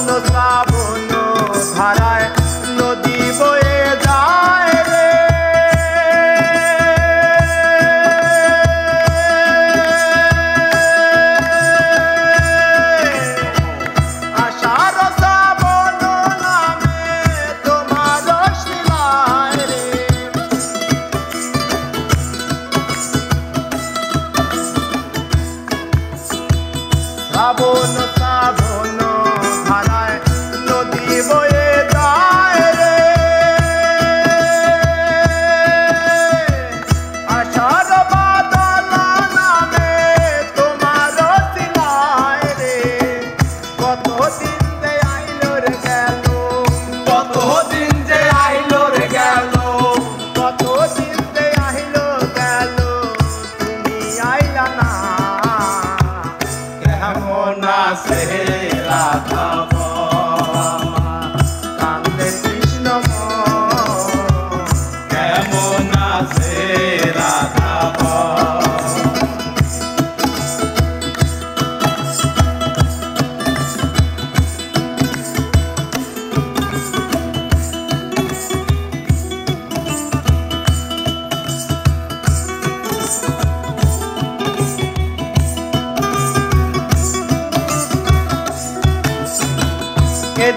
শ্রাবণ ধারায় নদী বয়ে যায় রে। আষাঢ় শ্রাবণ নামে তোমার শিলায় রে। শ্রাবণ শ্রাবণ ধারায় নদী বয়ে যায় রে। আষাঢ় বাদল নামে তোমার শিলায় রে। কতদিন যে আইলো রে গেল, কতদিন যে আইলো রে গেল, কতদিন যে আইলো গেল, তুমি আইলা না। কেমন আছে রাধা কান্দে কৃষ্ণ কেমন আছে রাধা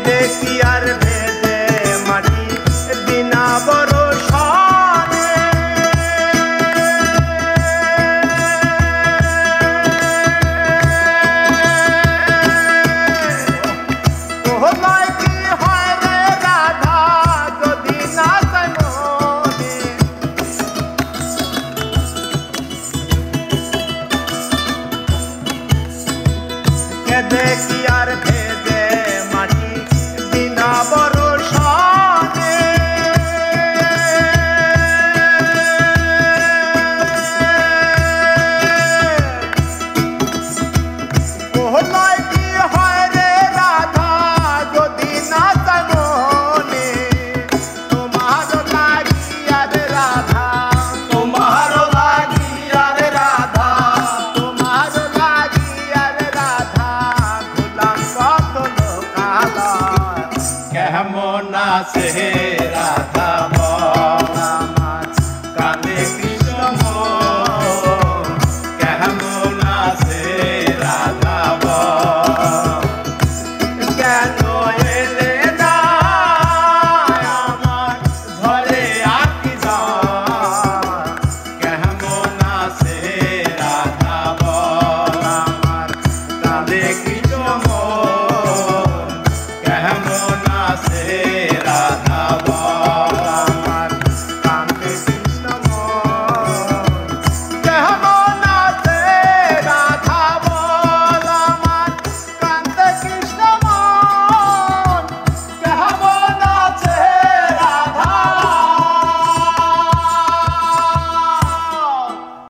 দেখি আর ভেদে মাটি বিনা বরষানে। কোহলায় কি হয় রে রাধা যদি না চাই মনে। দেখি আর ভেদে মাটি বিনা বরষানে। কোহলায় কি হয় রে রাধা যদি না চাই মনে। তোমার লাগিয়া রে রাধা, তোমার লাগিয়া রে রাধা, তোমার লাগিয়া রে রাধা গোলাম কত লোকালয়। কেমন আছে রাধা আমার কান্দে কৃষ্ণ কেমন আছে রাধা কেন এলে